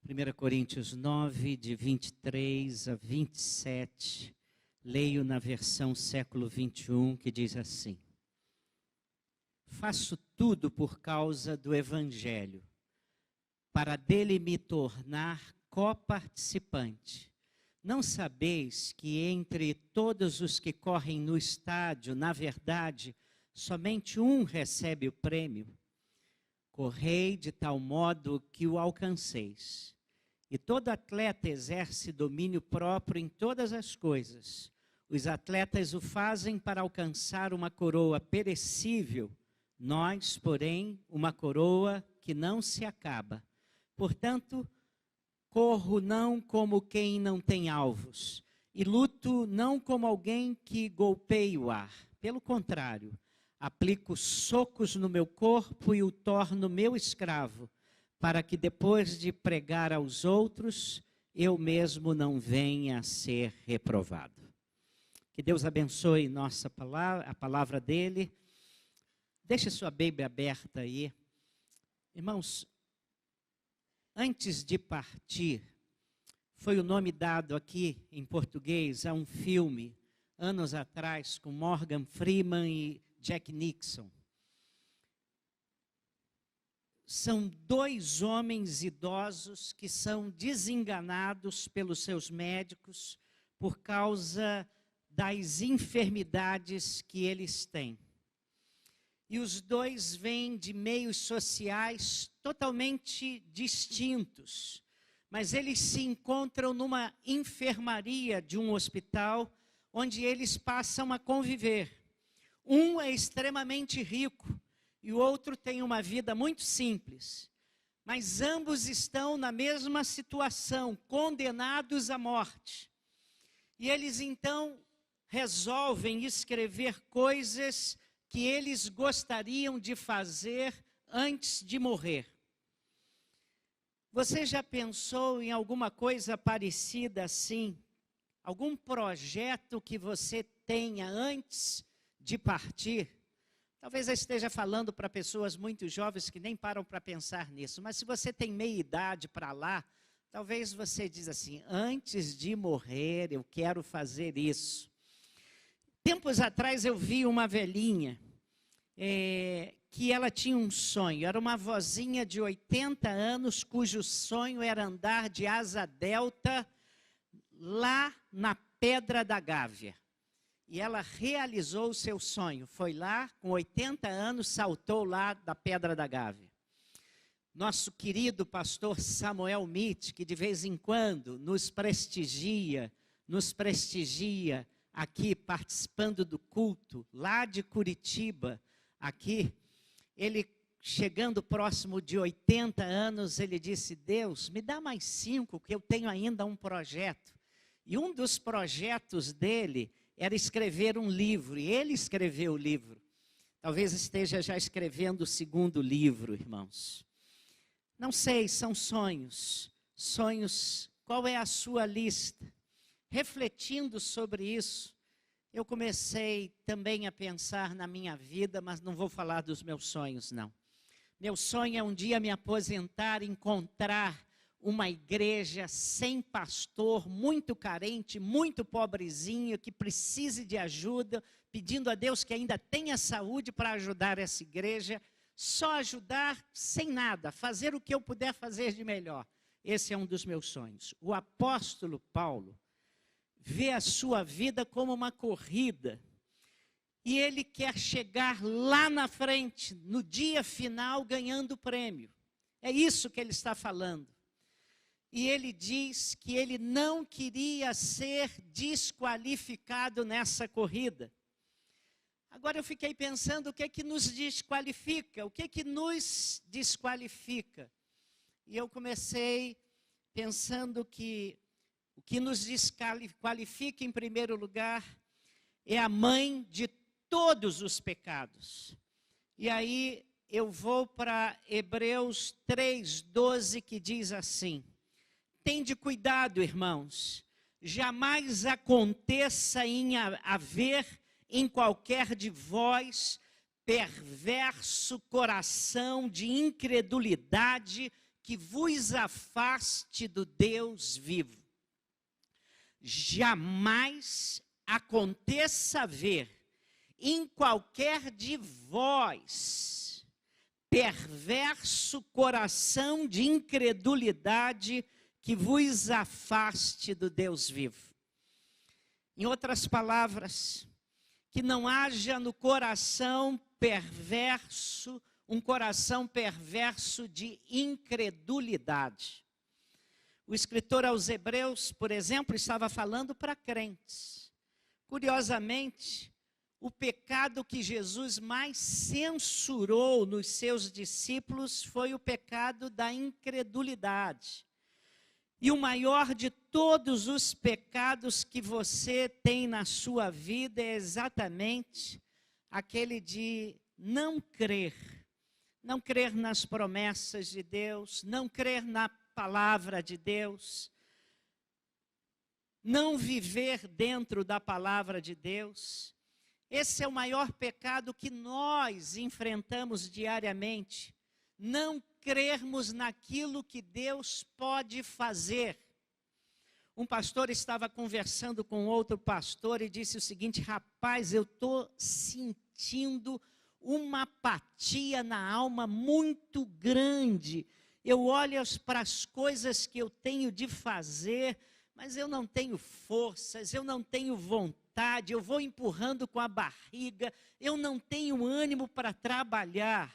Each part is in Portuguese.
1 Coríntios 9, de 23 a 27, leio na versão século 21, que diz assim: Faço tudo por causa do Evangelho, para dele me tornar coparticipante. Não sabeis que entre todos os que correm no estádio, na verdade, somente um recebe o prêmio? Correi de tal modo que o alcanceis. E todo atleta exerce domínio próprio em todas as coisas. Os atletas o fazem para alcançar uma coroa perecível, nós, porém, uma coroa que não se acaba. Portanto, corro não como quem não tem alvos, e luto não como alguém que golpeia o ar. Pelo contrário, aplico socos no meu corpo e o torno meu escravo, para que depois de pregar aos outros, eu mesmo não venha a ser reprovado. Que Deus abençoe nossa palavra, a palavra dele. Deixe sua Bíblia aberta aí. Irmãos, antes de partir, foi o nome dado aqui em português a um filme, anos atrás, com Morgan Freeman e Jack Nicholson. São dois homens idosos que são desenganados pelos seus médicos por causa das enfermidades que eles têm. E os dois vêm de meios sociais totalmente distintos, mas eles se encontram numa enfermaria de um hospital, onde eles passam a conviver. Um é extremamente rico e o outro tem uma vida muito simples, mas ambos estão na mesma situação, condenados à morte. E eles então resolvem escrever coisas que eles gostariam de fazer antes de morrer. Você já pensou em alguma coisa parecida assim? Algum projeto que você tenha antes de partir? Talvez eu esteja falando para pessoas muito jovens que nem param para pensar nisso, mas se você tem meia idade para lá, talvez você diz assim: antes de morrer eu quero fazer isso. Tempos atrás eu vi uma velhinha que ela tinha um sonho. Era uma vozinha de 80 anos cujo sonho era andar de asa delta lá na Pedra da Gávea. E ela realizou o seu sonho. Foi lá, com 80 anos, saltou lá da Pedra da Gávea. Nosso querido pastor Samuel Mitch, que de vez em quando nos prestigia aqui participando do culto, lá de Curitiba, aqui, ele chegando próximo de 80 anos, ele disse: Deus, me dá mais 5, que eu tenho ainda um projeto. E um dos projetos dele era escrever um livro, e ele escreveu o livro. Talvez esteja já escrevendo o segundo livro, irmãos. Não sei, são sonhos. Sonhos, qual é a sua lista? Refletindo sobre isso, eu comecei também a pensar na minha vida, mas não vou falar dos meus sonhos, não. Meu sonho é um dia me aposentar, encontrar uma igreja sem pastor, muito carente, muito pobrezinho, que precise de ajuda, pedindo a Deus que ainda tenha saúde para ajudar essa igreja, só ajudar sem nada, fazer o que eu puder fazer de melhor. Esse é um dos meus sonhos. O apóstolo Paulo vê a sua vida como uma corrida, e ele quer chegar lá na frente, no dia final, ganhando o prêmio. É isso que ele está falando. E ele diz que ele não queria ser desqualificado nessa corrida. Agora eu fiquei pensando, o que é que nos desqualifica? O que é que nos desqualifica? E eu comecei pensando que o que nos desqualifica, em primeiro lugar, é a mãe de todos os pecados. E aí eu vou para Hebreus 3:12, que diz assim: Tende cuidado, irmãos, jamais aconteça em haver em qualquer de vós perverso coração de incredulidade que vos afaste do Deus vivo. Jamais aconteça haver em qualquer de vós perverso coração de incredulidade que vos afaste do Deus vivo. Em outras palavras, que não haja no coração perverso, um coração perverso de incredulidade. O escritor aos Hebreus, por exemplo, estava falando para crentes. Curiosamente, o pecado que Jesus mais censurou nos seus discípulos foi o pecado da incredulidade. E o maior de todos os pecados que você tem na sua vida é exatamente aquele de não crer. Não crer nas promessas de Deus, não crer na palavra de Deus, não viver dentro da palavra de Deus. Esse é o maior pecado que nós enfrentamos diariamente. Não crermos naquilo que Deus pode fazer. Um pastor estava conversando com outro pastor e disse o seguinte: rapaz, eu estou sentindo uma apatia na alma muito grande. Eu olho para as coisas que eu tenho de fazer, mas eu não tenho forças, eu não tenho vontade, eu vou empurrando com a barriga, eu não tenho ânimo para trabalhar.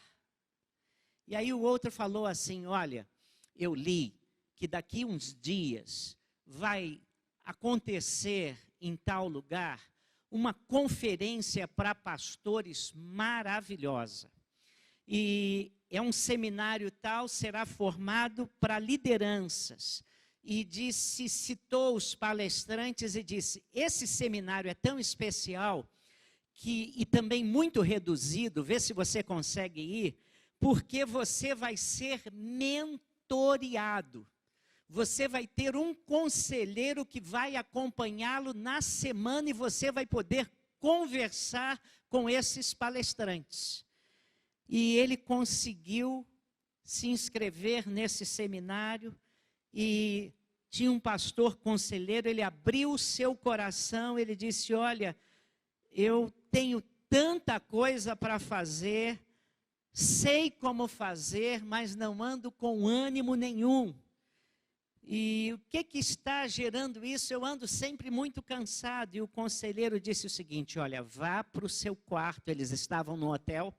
E aí o outro falou assim: olha, eu li que daqui uns dias vai acontecer em tal lugar uma conferência para pastores maravilhosa. E é um seminário tal, será formado para lideranças. E citou os palestrantes e disse: esse seminário é tão especial e também muito reduzido, vê se você consegue ir, porque você vai ser mentoreado. Você vai ter um conselheiro que vai acompanhá-lo na semana e você vai poder conversar com esses palestrantes. E ele conseguiu se inscrever nesse seminário e tinha um pastor conselheiro, ele abriu o seu coração, ele disse: olha, eu tenho tanta coisa para fazer, sei como fazer, mas não ando com ânimo nenhum. E o que está gerando isso? Eu ando sempre muito cansado. E o conselheiro disse o seguinte: olha, vá para o seu quarto, eles estavam no hotel,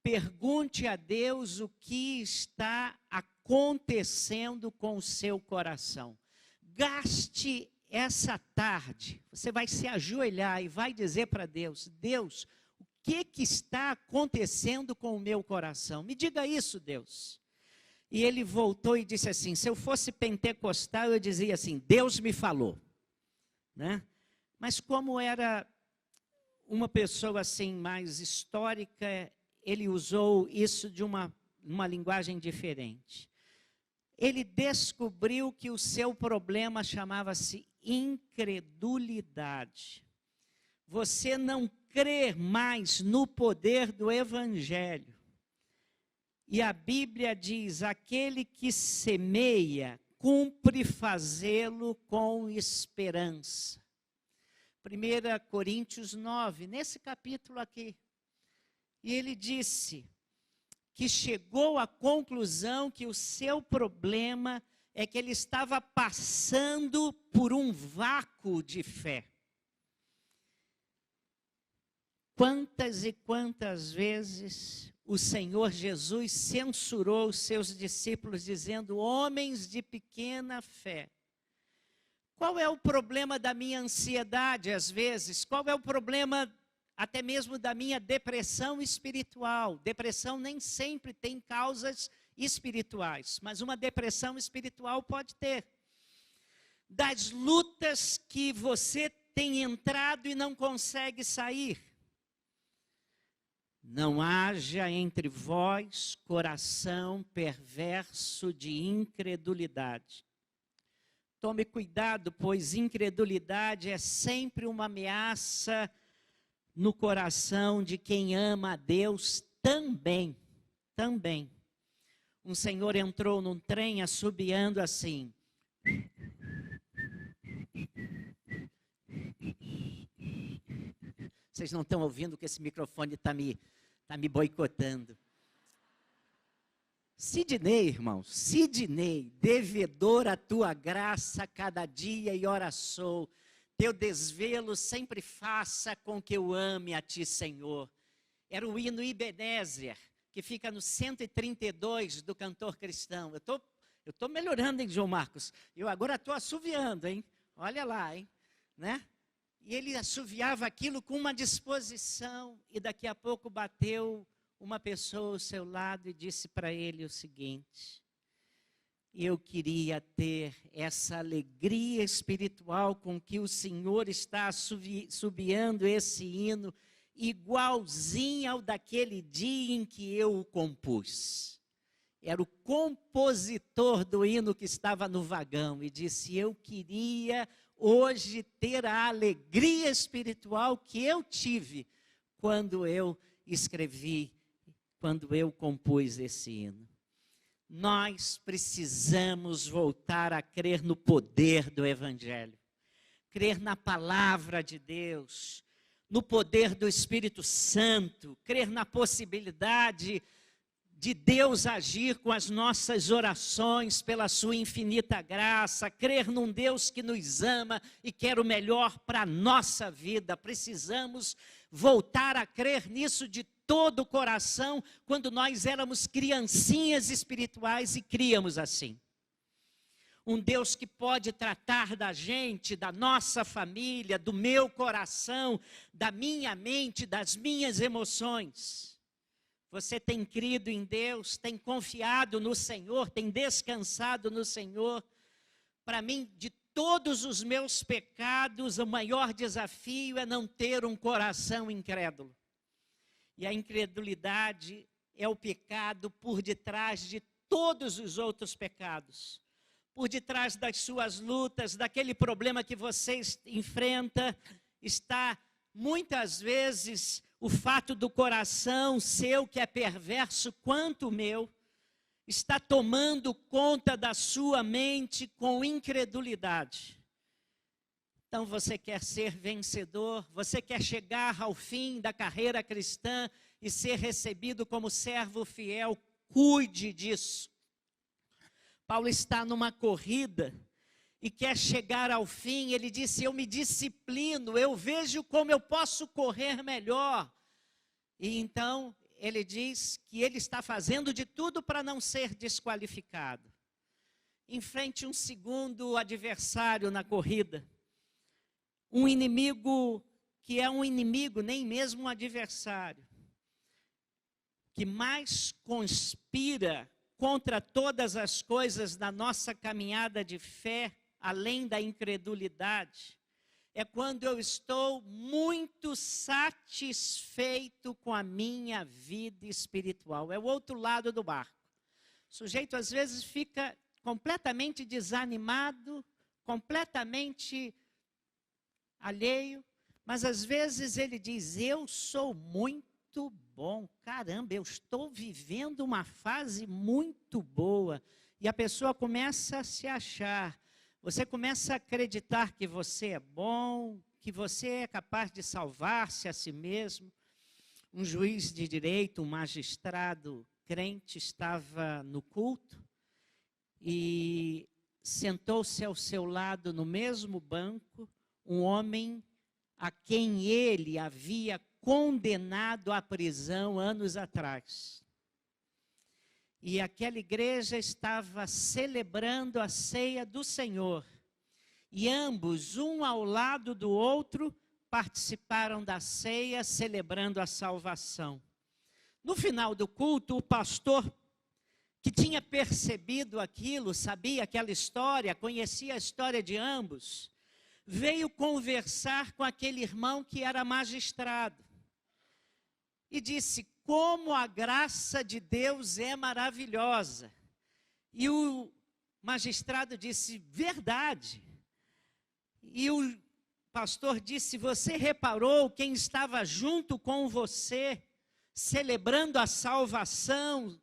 pergunte a Deus o que está acontecendo com o seu coração. Gaste essa tarde, você vai se ajoelhar e vai dizer para Deus: Deus, o que está acontecendo com o meu coração? Me diga isso, Deus. E ele voltou e disse assim: se eu fosse pentecostal, eu dizia assim: Deus me falou, né? Mas como era uma pessoa assim mais histórica, ele usou isso de uma linguagem diferente. Ele descobriu que o seu problema chamava-se incredulidade. Você não crê mais no poder do Evangelho. E a Bíblia diz: aquele que semeia, cumpre fazê-lo com esperança. 1 Coríntios 9, nesse capítulo aqui. E ele disse que chegou à conclusão que o seu problema é que ele estava passando por um vácuo de fé. Quantas e quantas vezes o Senhor Jesus censurou os seus discípulos, dizendo: homens de pequena fé. Qual é o problema da minha ansiedade às vezes? Qual é o problema até mesmo da minha depressão espiritual? Depressão nem sempre tem causas espirituais, mas uma depressão espiritual pode ter. Das lutas que você tem entrado e não consegue sair. Não haja entre vós coração perverso de incredulidade. Tome cuidado, pois incredulidade é sempre uma ameaça no coração de quem ama a Deus também. um senhor entrou num trem assobiando assim. Vocês não estão ouvindo que esse microfone está me boicotando. Sidney, irmãos, Sidney, devedor a tua graça cada dia e hora sou. Teu desvelo sempre faça com que eu ame a ti, Senhor. Era o hino Ebenezer, que fica no 132 do Cantor Cristão. Eu tô melhorando, hein, João Marcos? Eu agora estou assoviando, hein? Olha lá, hein? Né? E ele assoviava aquilo com uma disposição, e daqui a pouco bateu uma pessoa ao seu lado e disse para ele o seguinte: eu queria ter essa alegria espiritual com que o Senhor está assobiando esse hino, igualzinho ao daquele dia em que eu o compus. Era o compositor do hino que estava no vagão e disse: eu queria hoje ter a alegria espiritual que eu tive quando eu escrevi, quando eu compus esse hino. Nós precisamos voltar a crer no poder do Evangelho, crer na palavra de Deus, no poder do Espírito Santo, crer na possibilidade de Deus agir com as nossas orações pela sua infinita graça, crer num Deus que nos ama e quer o melhor para a nossa vida. Precisamos voltar a crer nisso de todo o coração, quando nós éramos criancinhas espirituais e críamos assim. Um Deus que pode tratar da gente, da nossa família, do meu coração, da minha mente, das minhas emoções. Você tem crido em Deus, tem confiado no Senhor, tem descansado no Senhor. Para mim, de todos os meus pecados, o maior desafio é não ter um coração incrédulo. E a incredulidade é o pecado por detrás de todos os outros pecados. Por detrás das suas lutas, daquele problema que você enfrenta, está muitas vezes o fato do coração seu, que é perverso quanto o meu, está tomando conta da sua mente com incredulidade. Então você quer ser vencedor, você quer chegar ao fim da carreira cristã e ser recebido como servo fiel, cuide disso. Paulo está numa corrida e quer chegar ao fim. Ele disse: eu me disciplino, eu vejo como eu posso correr melhor. E então ele diz que ele está fazendo de tudo para não ser desqualificado. Enfrente um segundo adversário na corrida. Um inimigo que é um inimigo, nem mesmo um adversário, que mais conspira contra todas as coisas da nossa caminhada de fé, além da incredulidade, é quando eu estou muito satisfeito com a minha vida espiritual. É o outro lado do barco. O sujeito às vezes fica completamente desanimado, completamente alheio, mas às vezes ele diz: eu sou muito bom, caramba, eu estou vivendo uma fase muito boa. E a pessoa começa a se achar, você começa a acreditar que você é bom, que você é capaz de salvar-se a si mesmo. Um juiz de direito, um magistrado crente, estava no culto e sentou-se ao seu lado no mesmo banco um homem a quem ele havia condenado à prisão anos atrás. E aquela igreja estava celebrando a ceia do Senhor. E ambos, um ao lado do outro, participaram da ceia, celebrando a salvação. No final do culto, o pastor, que tinha percebido aquilo, sabia aquela história, conhecia a história de ambos, veio conversar com aquele irmão que era magistrado. E disse: como a graça de Deus é maravilhosa. E o magistrado disse: verdade. E o pastor disse: você reparou quem estava junto com você, celebrando a salvação,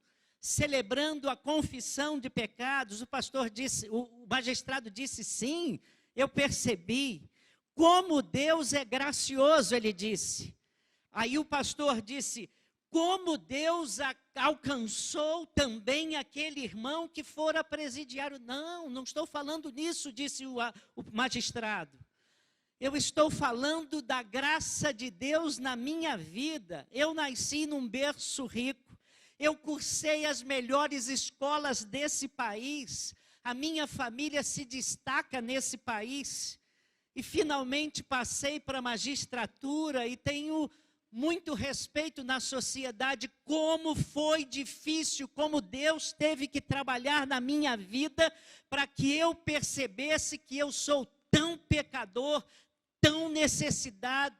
celebrando a confissão de pecados. O pastor disse, o magistrado disse, sim, eu percebi. Como Deus é gracioso, ele disse. Aí o pastor disse, como Deus alcançou também aquele irmão que fora presidiário. Não estou falando nisso, disse o magistrado. Eu estou falando da graça de Deus na minha vida. Eu nasci num berço rico. Eu cursei as melhores escolas desse país. A minha família se destaca nesse país. E finalmente passei para a magistratura e tenho muito respeito na sociedade. Como foi difícil, como Deus teve que trabalhar na minha vida para que eu percebesse que eu sou tão pecador, tão necessitado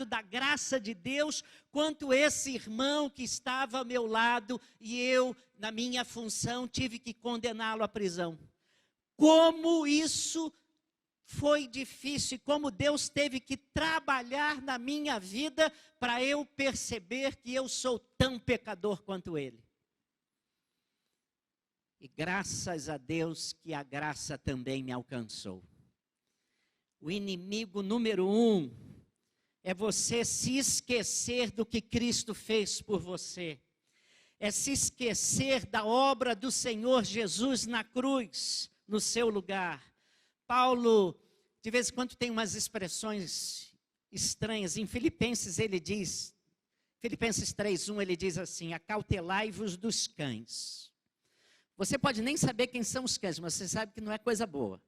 da graça de Deus, quanto esse irmão que estava ao meu lado, e eu, na minha função, tive que condená-lo à prisão. Como isso foi difícil, como Deus teve que trabalhar na minha vida para eu perceber que eu sou tão pecador quanto ele. E graças a Deus que a graça também me alcançou. O inimigo número 1 é você se esquecer do que Cristo fez por você. É se esquecer da obra do Senhor Jesus na cruz, no seu lugar. Paulo, de vez em quando, tem umas expressões estranhas. Em Filipenses ele diz, Filipenses 3:1, ele diz assim, acautelai-vos dos cães. Você pode nem saber quem são os cães, mas você sabe que não é coisa boa.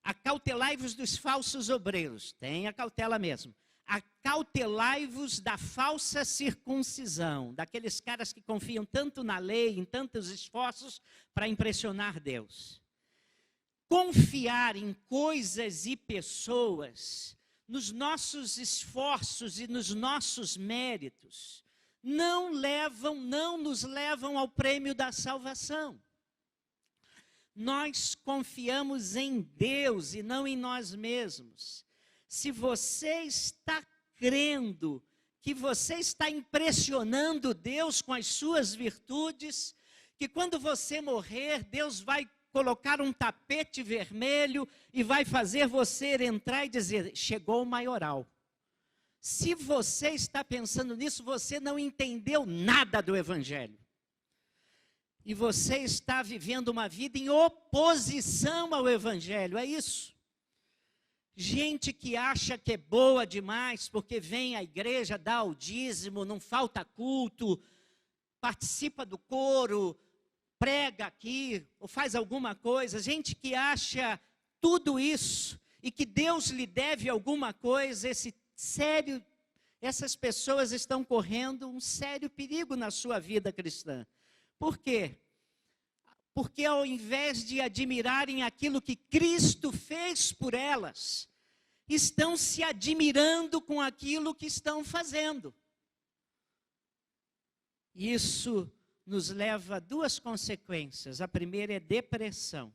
Acautelai-vos dos falsos obreiros, tenha cautela mesmo. Acautelai-vos da falsa circuncisão, daqueles caras que confiam tanto na lei, em tantos esforços para impressionar Deus. Confiar em coisas e pessoas, nos nossos esforços e nos nossos méritos, não nos levam ao prêmio da salvação. Nós confiamos em Deus e não em nós mesmos. Se você está crendo que você está impressionando Deus com as suas virtudes, que quando você morrer, Deus vai colocar um tapete vermelho e vai fazer você entrar e dizer, chegou o maioral. Se você está pensando nisso, você não entendeu nada do Evangelho. E você está vivendo uma vida em oposição ao Evangelho, é isso. Gente que acha que é boa demais, porque vem à igreja, dá o dízimo, não falta culto, participa do coro, prega aqui, ou faz alguma coisa. Gente que acha tudo isso, e que Deus lhe deve alguma coisa, essas pessoas estão correndo um sério perigo na sua vida cristã. Por quê? Porque ao invés de admirarem aquilo que Cristo fez por elas, estão se admirando com aquilo que estão fazendo. Isso nos leva a duas consequências. A primeira é depressão.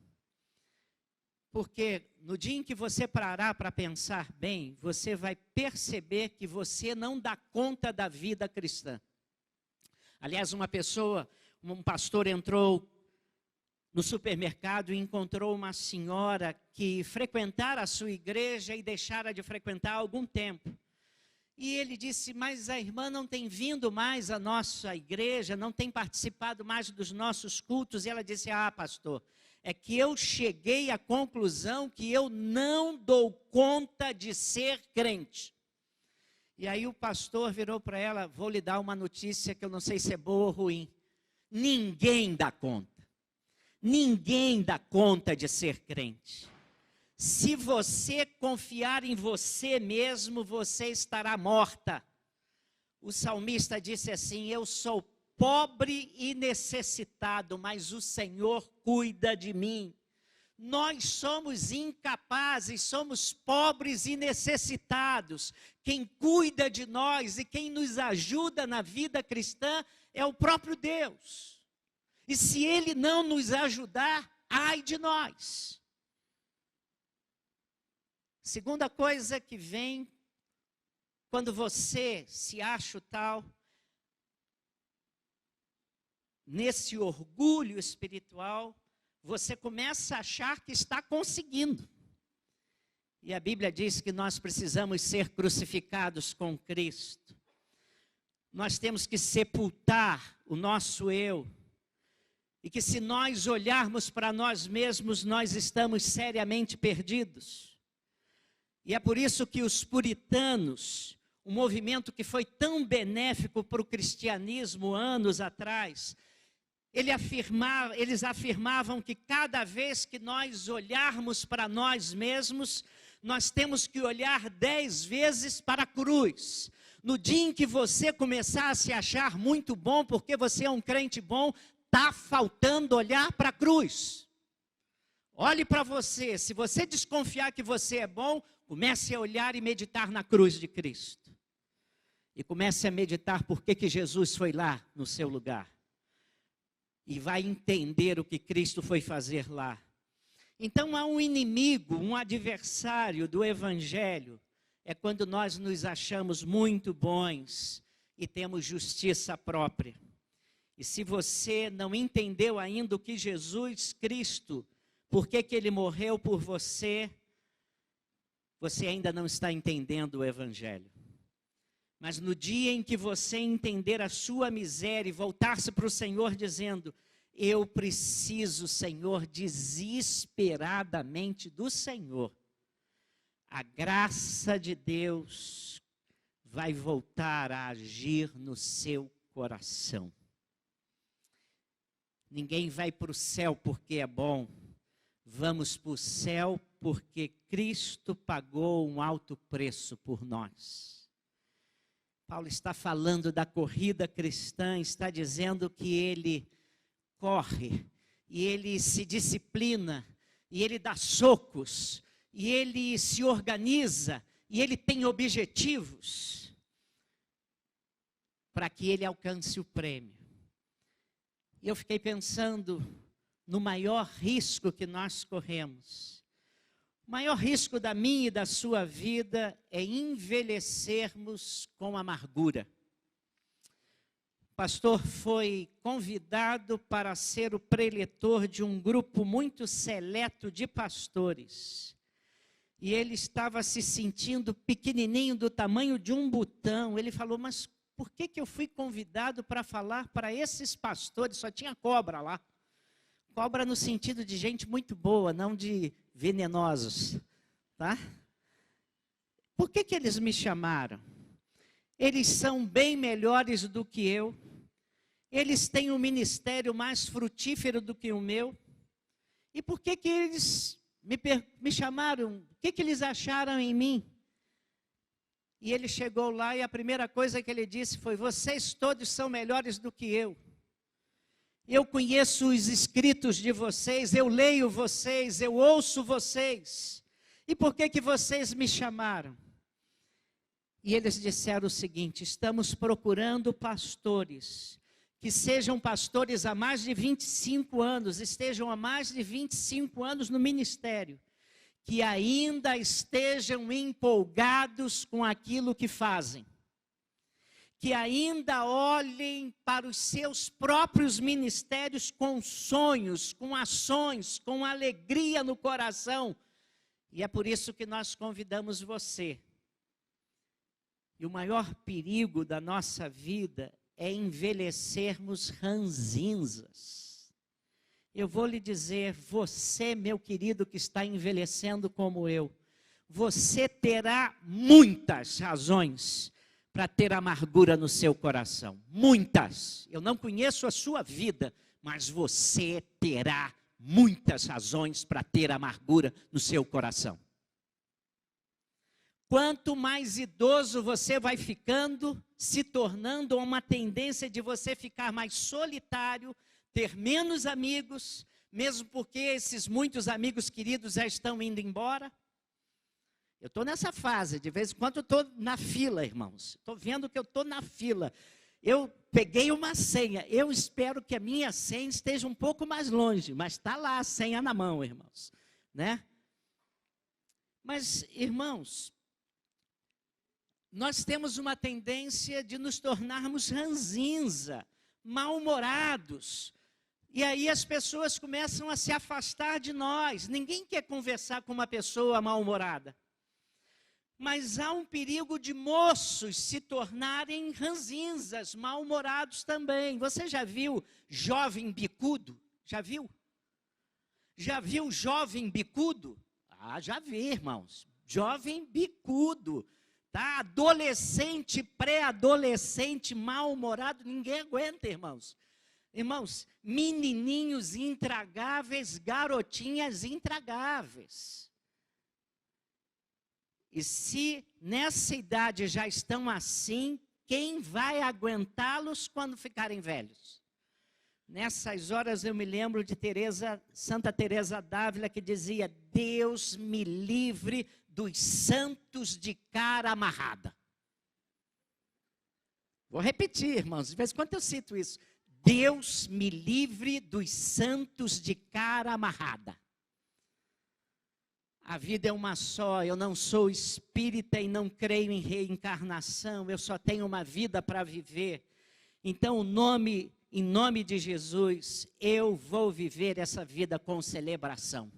Porque no dia em que você parar para pensar bem, você vai perceber que você não dá conta da vida cristã. Aliás, um pastor entrou no supermercado e encontrou uma senhora que frequentara a sua igreja e deixara de frequentar há algum tempo. E ele disse, mas a irmã não tem vindo mais à nossa igreja, não tem participado mais dos nossos cultos. E ela disse, pastor, é que eu cheguei à conclusão que eu não dou conta de ser crente. E aí o pastor virou para ela, vou lhe dar uma notícia que eu não sei se é boa ou ruim. Ninguém dá conta. Ninguém dá conta de ser crente. Se você confiar em você mesmo, você estará morta. O salmista disse assim, eu sou pobre e necessitado, mas o Senhor cuida de mim. Nós somos incapazes, somos pobres e necessitados. Quem cuida de nós e quem nos ajuda na vida cristã é o próprio Deus. E se Ele não nos ajudar, ai de nós. Segunda coisa que vem, quando você se acha tal, nesse orgulho espiritual, você começa a achar que está conseguindo. E a Bíblia diz que nós precisamos ser crucificados com Cristo. Nós temos que sepultar o nosso eu. E que se nós olharmos para nós mesmos, nós estamos seriamente perdidos. E é por isso que os puritanos, um movimento que foi tão benéfico para o cristianismo anos atrás, eles afirmavam que cada vez que nós olharmos para nós mesmos, nós temos que olhar 10 vezes para a cruz. No dia em que você começar a se achar muito bom, porque você é um crente bom, está faltando olhar para a cruz. Olhe para você, se você desconfiar que você é bom, comece a olhar e meditar na cruz de Cristo. E comece a meditar por que Jesus foi lá no seu lugar. E vai entender o que Cristo foi fazer lá. Então há um inimigo, um adversário do Evangelho, é quando nós nos achamos muito bons e temos justiça própria. E se você não entendeu ainda o que Jesus Cristo, por que Ele morreu por você, você ainda não está entendendo o Evangelho. Mas no dia em que você entender a sua miséria e voltar-se para o Senhor dizendo, eu preciso, Senhor, desesperadamente do Senhor, a graça de Deus vai voltar a agir no seu coração. Ninguém vai para o céu porque é bom. Vamos para o céu porque Cristo pagou um alto preço por nós. Paulo está falando da corrida cristã, está dizendo que ele corre, e ele se disciplina, e ele dá socos, e ele se organiza, e ele tem objetivos, para que ele alcance o prêmio. E eu fiquei pensando no maior risco que nós corremos. O maior risco da minha e da sua vida é envelhecermos com amargura. O pastor foi convidado para ser o preletor de um grupo muito seleto de pastores. E ele estava se sentindo pequenininho, do tamanho de um botão. Ele falou, mas por que eu fui convidado para falar para esses pastores? Só tinha cobra lá. Cobra no sentido de gente muito boa, não de venenosos, tá? Por que eles me chamaram? Eles são bem melhores do que eu. Eles têm um ministério mais frutífero do que o meu. E por que eles me chamaram? O que eles acharam em mim? E ele chegou lá e a primeira coisa que ele disse foi, vocês todos são melhores do que eu. Eu conheço os escritos de vocês, eu leio vocês, eu ouço vocês. E por que vocês me chamaram? E eles disseram o seguinte, estamos procurando pastores, que sejam pastores há mais de 25 anos, estejam há mais de 25 anos no ministério, que ainda estejam empolgados com aquilo que fazem. Que ainda olhem para os seus próprios ministérios com sonhos, com ações, com alegria no coração. E é por isso que nós convidamos você. E o maior perigo da nossa vida é envelhecermos ranzinzas. Eu vou lhe dizer, você, meu querido, que está envelhecendo como eu, você terá muitas razões para ter amargura no seu coração. Muitas. Eu não conheço a sua vida, mas você terá muitas razões para ter amargura no seu coração. Quanto mais idoso você vai ficando, se tornando uma tendência de você ficar mais solitário, ter menos amigos, mesmo porque esses muitos amigos queridos já estão indo embora. Eu estou nessa fase, de vez em quando eu estou na fila, irmãos. Estou vendo que eu estou na fila. Eu peguei uma senha. Eu espero que a minha senha esteja um pouco mais longe, mas está lá a senha na mão, irmãos. Né? Mas, irmãos, nós temos uma tendência de nos tornarmos ranzinza, mal-humorados. E aí as pessoas começam a se afastar de nós. Ninguém quer conversar com uma pessoa mal-humorada. Mas há um perigo de moços se tornarem ranzinzas, mal-humorados também. Você já viu jovem bicudo? Já viu? Já viu jovem bicudo? Ah, já vi, irmãos. Jovem bicudo, tá? Adolescente, pré-adolescente, mal-humorado, ninguém aguenta, irmãos. Irmãos, menininhos intragáveis, garotinhas intragáveis. E se nessa idade já estão assim, quem vai aguentá-los quando ficarem velhos? Nessas horas eu me lembro de Santa Teresa d'Ávila, que dizia: Deus me livre dos santos de cara amarrada. Vou repetir, irmãos, de vez em quando eu cito isso. Deus me livre dos santos de cara amarrada. A vida é uma só, eu não sou espírita e não creio em reencarnação, eu só tenho uma vida para viver. Então, em nome de Jesus, eu vou viver essa vida com celebração.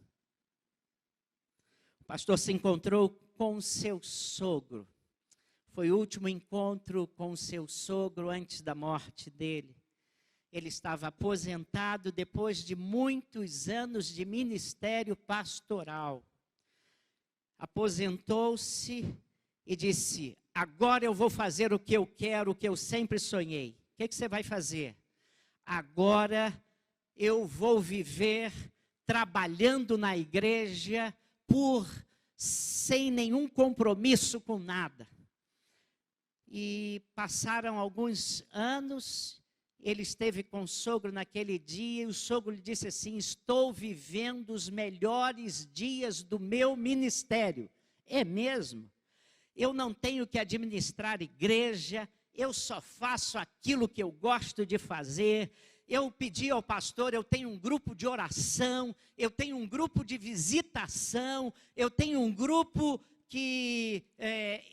O pastor se encontrou com seu sogro. Foi o último encontro com seu sogro antes da morte dele. Ele estava aposentado depois de muitos anos de ministério pastoral. Aposentou-se e disse: agora eu vou fazer o que eu quero, o que eu sempre sonhei. O que você vai fazer? Agora eu vou viver trabalhando na igreja sem nenhum compromisso com nada. E passaram alguns anos. Ele esteve com o sogro naquele dia e o sogro lhe disse assim: estou vivendo os melhores dias do meu ministério. É mesmo? Eu não tenho que administrar igreja, eu só faço aquilo que eu gosto de fazer. Eu pedi ao pastor, eu tenho um grupo de oração, eu tenho um grupo de visitação, eu tenho um grupo que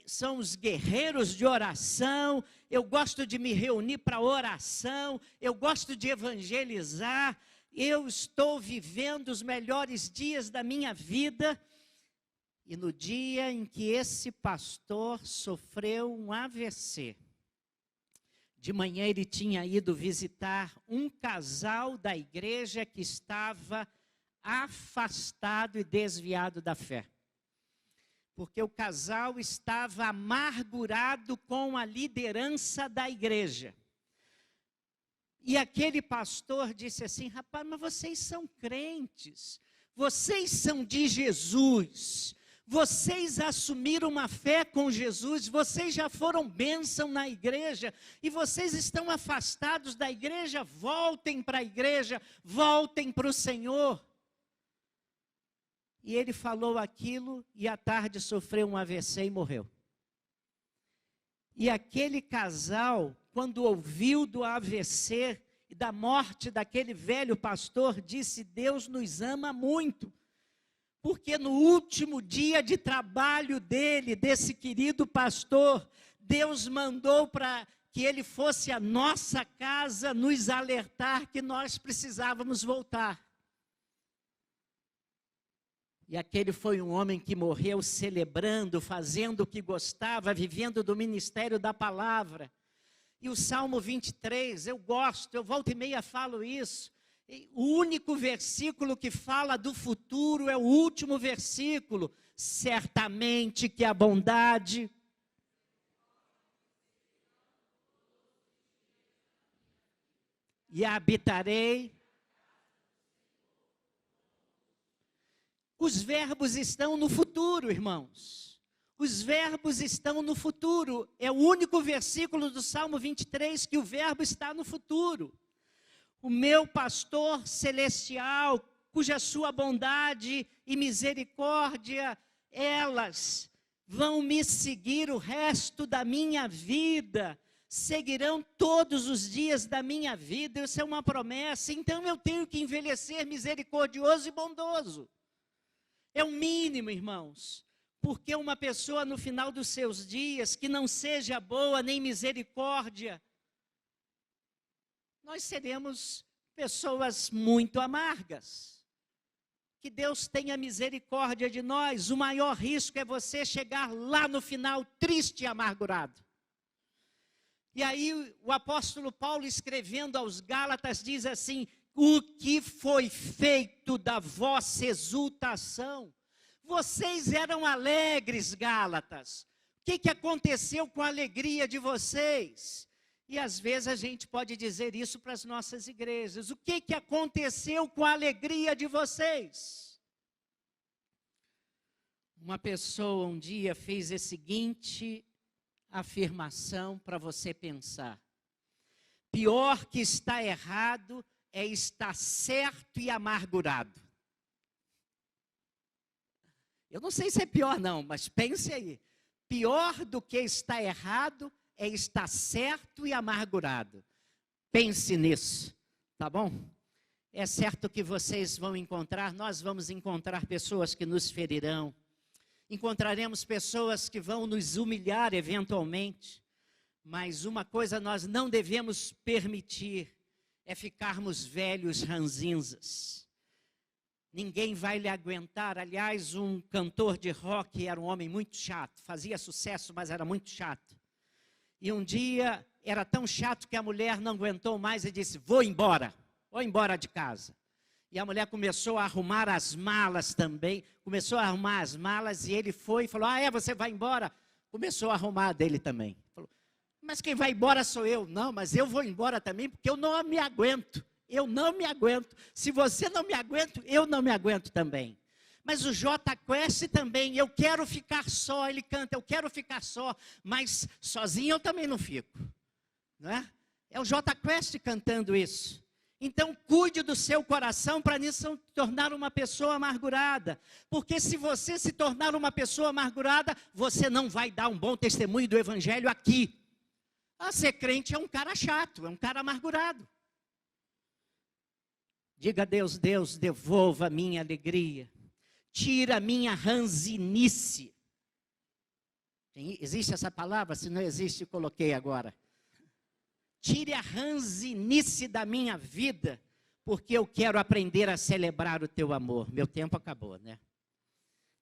são os guerreiros de oração, eu gosto de me reunir para oração, eu gosto de evangelizar, eu estou vivendo os melhores dias da minha vida. E no dia em que esse pastor sofreu um AVC, de manhã ele tinha ido visitar um casal da igreja que estava afastado e desviado da fé. Porque o casal estava amargurado com a liderança da igreja. E aquele pastor disse assim: rapaz, mas vocês são crentes, vocês são de Jesus, vocês assumiram uma fé com Jesus, vocês já foram bênção na igreja, e vocês estão afastados da igreja, voltem para a igreja, voltem para o Senhor. E ele falou aquilo e à tarde sofreu um AVC e morreu. E aquele casal, quando ouviu do AVC e da morte daquele velho pastor, disse: Deus nos ama muito. Porque no último dia de trabalho desse querido pastor, Deus mandou para que ele fosse à nossa casa nos alertar que nós precisávamos voltar. E aquele foi um homem que morreu celebrando, fazendo o que gostava, vivendo do ministério da palavra. E o Salmo 23, eu gosto, eu volta e meia falo isso. O único versículo que fala do futuro é o último versículo. Certamente que a bondade e habitarei. Os verbos estão no futuro, irmãos. Os verbos estão no futuro. É o único versículo do Salmo 23 que o verbo está no futuro. O meu pastor celestial, cuja sua bondade e misericórdia, elas vão me seguir o resto da minha vida. Seguirão todos os dias da minha vida. Isso é uma promessa. Então eu tenho que envelhecer misericordioso e bondoso. É o mínimo, irmãos, porque uma pessoa no final dos seus dias que não seja boa nem misericórdia, nós seremos pessoas muito amargas. Que Deus tenha misericórdia de nós. O maior risco é você chegar lá no final triste e amargurado. E aí o apóstolo Paulo, escrevendo aos Gálatas, diz assim: o que foi feito da vossa exultação? Vocês eram alegres, Gálatas. O que aconteceu com a alegria de vocês? E às vezes a gente pode dizer isso para as nossas igrejas. O que aconteceu com a alegria de vocês? Uma pessoa um dia fez a seguinte afirmação para você pensar: pior que estar errado é estar certo e amargurado. Eu não sei se é pior não, mas pense aí. Pior do que estar errado é estar certo e amargurado. Pense nisso, tá bom? É certo que vocês vão encontrar, nós vamos encontrar pessoas que nos ferirão. Encontraremos pessoas que vão nos humilhar eventualmente. Mas uma coisa nós não devemos permitir é ficarmos velhos ranzinzas. Ninguém vai lhe aguentar. Aliás, um cantor de rock era um homem muito chato. Fazia sucesso, mas era muito chato. E um dia era tão chato que a mulher não aguentou mais e disse: vou embora de casa. E a mulher começou a arrumar as malas também. Começou a arrumar as malas e ele foi e falou: você vai embora? Começou a arrumar a dele também. Falou: mas quem vai embora sou eu. Não, mas eu vou embora também porque eu não me aguento. Eu não me aguento. Se você não me aguenta, eu não me aguento também. Mas o Jota Quest também, eu quero ficar só, ele canta, eu quero ficar só, mas sozinho eu também não fico. Não é? É o Jota Quest cantando isso. Então cuide do seu coração para não se tornar uma pessoa amargurada. Porque se você se tornar uma pessoa amargurada, você não vai dar um bom testemunho do evangelho aqui. Ser crente é um cara chato, é um cara amargurado. Diga a Deus: Deus, devolva a minha alegria. Tira a minha ranzinice. Existe essa palavra? Se não existe, coloquei agora. Tire a ranzinice da minha vida, porque eu quero aprender a celebrar o teu amor. Meu tempo acabou, né?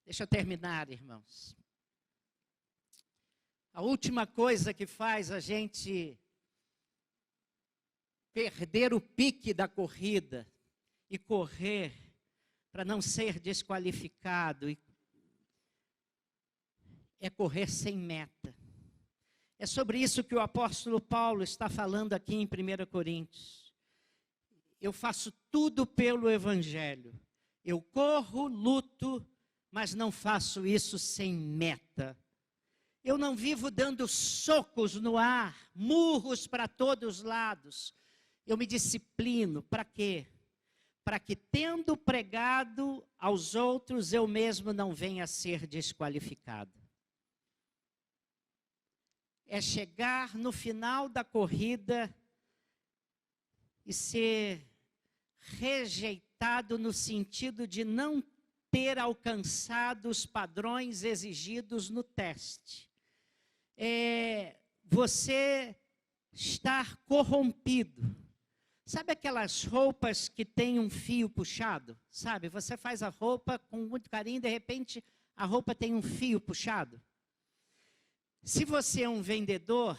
Deixa eu terminar, irmãos. A última coisa que faz a gente perder o pique da corrida e correr para não ser desqualificado é correr sem meta. É sobre isso que o apóstolo Paulo está falando aqui em 1 Coríntios. Eu faço tudo pelo evangelho. Eu corro, luto, mas não faço isso sem meta. Eu não vivo dando socos no ar, murros para todos os lados. Eu me disciplino. Para quê? Para que, tendo pregado aos outros, eu mesmo não venha a ser desqualificado. É chegar no final da corrida e ser rejeitado no sentido de não ter alcançado os padrões exigidos no teste. Você estar corrompido. Sabe aquelas roupas que tem um fio puxado? Sabe, você faz a roupa com muito carinho, de repente a roupa tem um fio puxado. Se você é um vendedor,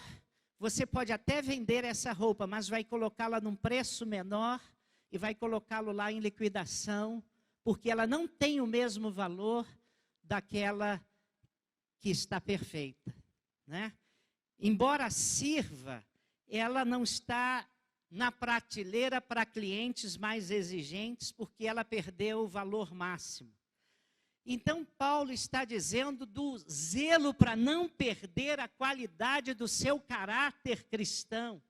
você pode até vender essa roupa, mas vai colocá-la num preço menor e vai colocá-lo lá em liquidação, porque ela não tem o mesmo valor daquela que está perfeita, né? Embora sirva, ela não está na prateleira para clientes mais exigentes, porque ela perdeu o valor máximo. Então, Paulo está dizendo do zelo para não perder a qualidade do seu caráter cristão.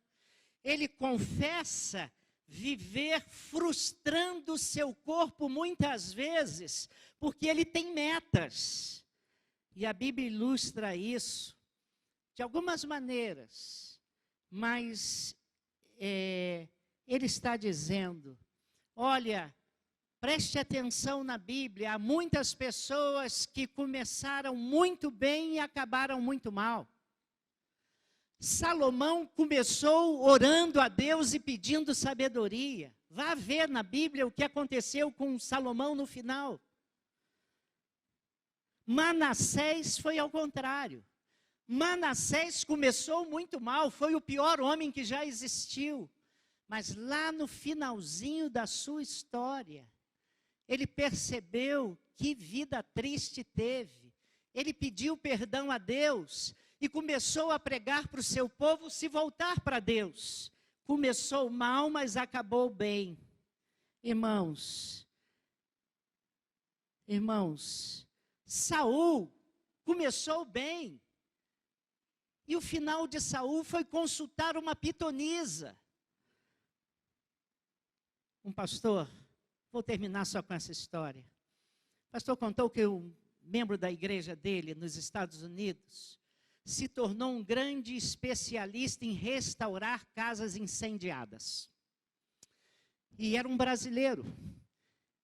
Ele confessa viver frustrando o seu corpo muitas vezes, porque ele tem metas. E a Bíblia ilustra isso de algumas maneiras, mas ele está dizendo: olha, preste atenção na Bíblia, há muitas pessoas que começaram muito bem e acabaram muito mal. Salomão começou orando a Deus e pedindo sabedoria. Vá ver na Bíblia o que aconteceu com Salomão no final. Manassés foi ao contrário. Manassés começou muito mal, foi o pior homem que já existiu. Mas lá no finalzinho da sua história, ele percebeu que vida triste teve. Ele pediu perdão a Deus e começou a pregar para o seu povo se voltar para Deus. Começou mal, mas acabou bem. Irmãos, Saul começou bem. E o final de Saul foi consultar uma pitonisa. Um pastor, vou terminar só com essa história. O pastor contou que um membro da igreja dele, nos Estados Unidos, se tornou um grande especialista em restaurar casas incendiadas. E era um brasileiro.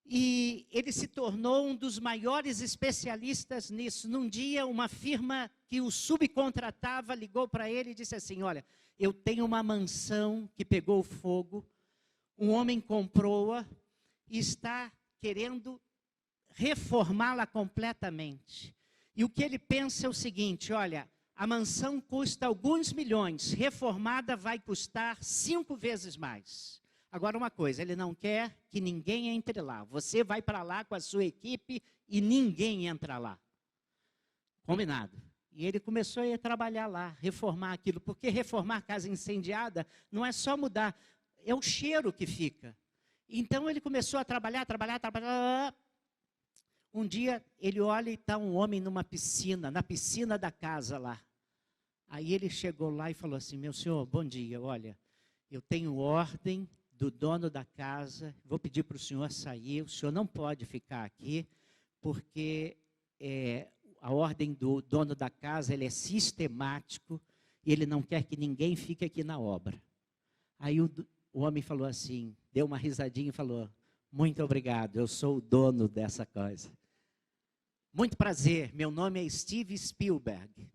E ele se tornou um dos maiores especialistas nisso. Num dia, uma firma que o subcontratava ligou para ele e disse assim: olha, eu tenho uma mansão que pegou fogo, um homem comprou-a e está querendo reformá-la completamente. E o que ele pensa é o seguinte: olha, a mansão custa alguns milhões, reformada vai custar 5 vezes mais. Agora uma coisa, ele não quer que ninguém entre lá. Você vai para lá com a sua equipe e ninguém entra lá. Combinado. E ele começou a ir trabalhar lá, reformar aquilo. Porque reformar casa incendiada não é só mudar, é o cheiro que fica. Então ele começou a trabalhar. Um dia ele olha e está um homem numa piscina, na piscina da casa lá. Aí ele chegou lá e falou assim: meu senhor, bom dia, olha, eu tenho ordem do dono da casa, vou pedir para o senhor sair, o senhor não pode ficar aqui, porque a ordem do dono da casa, ele é sistemático, e ele não quer que ninguém fique aqui na obra. Aí o homem falou assim, deu uma risadinha e falou: muito obrigado, eu sou o dono dessa coisa. Muito prazer, meu nome é Steve Spielberg.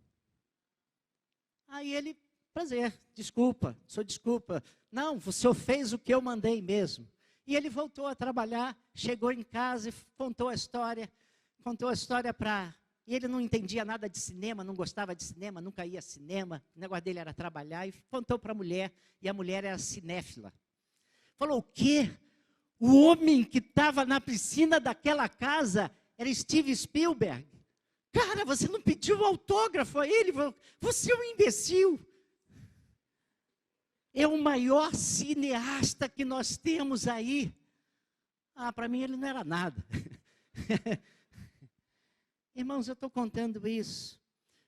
Aí ele: prazer, desculpa. Não, o senhor fez o que eu mandei mesmo. E ele voltou a trabalhar, chegou em casa e contou a história para... E ele não entendia nada de cinema, não gostava de cinema, nunca ia a cinema. O negócio dele era trabalhar, e contou para a mulher, e a mulher era cinéfila. Falou: o quê? O homem que estava na piscina daquela casa era Steve Spielberg? Cara, você não pediu autógrafo a ele? Você é um imbecil. É o maior cineasta que nós temos aí. Para mim ele não era nada. Irmãos, eu estou contando isso,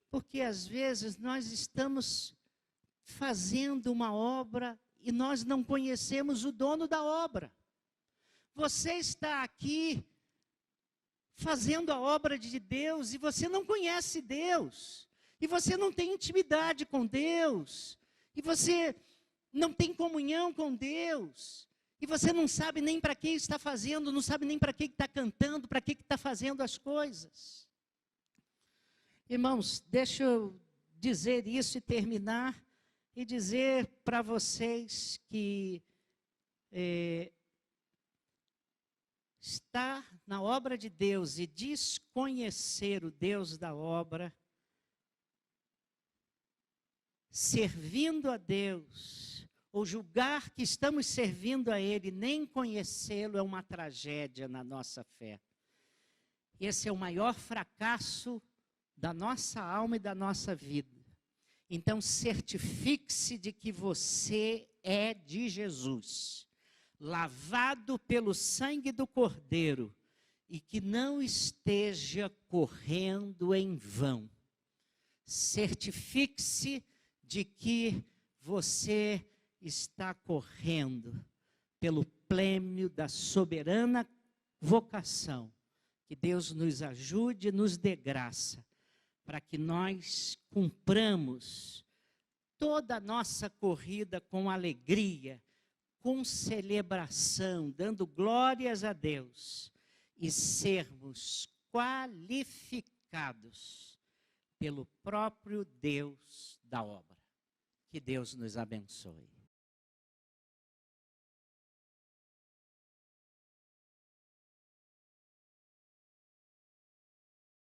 porque às vezes nós estamos fazendo uma obra e nós não conhecemos o dono da obra. Você está aqui fazendo a obra de Deus e você não conhece Deus. E você não tem intimidade com Deus. E você não tem comunhão com Deus, e você não sabe nem para que está fazendo, não sabe nem para que está cantando, para que está fazendo as coisas. Irmãos, deixa eu dizer isso e terminar, e dizer para vocês que estar na obra de Deus e desconhecer o Deus da obra, servindo a Deus, ou julgar que estamos servindo a Ele, nem conhecê-lo, é uma tragédia na nossa fé. Esse é o maior fracasso da nossa alma e da nossa vida. Então, certifique-se de que você é de Jesus, lavado pelo sangue do Cordeiro, e que não esteja correndo em vão. Certifique-se de que você está correndo pelo prêmio da soberana vocação. Que Deus nos ajude e nos dê graça, para que nós cumpramos toda a nossa corrida com alegria, com celebração, dando glórias a Deus, e sermos qualificados pelo próprio Deus da obra. Que Deus nos abençoe.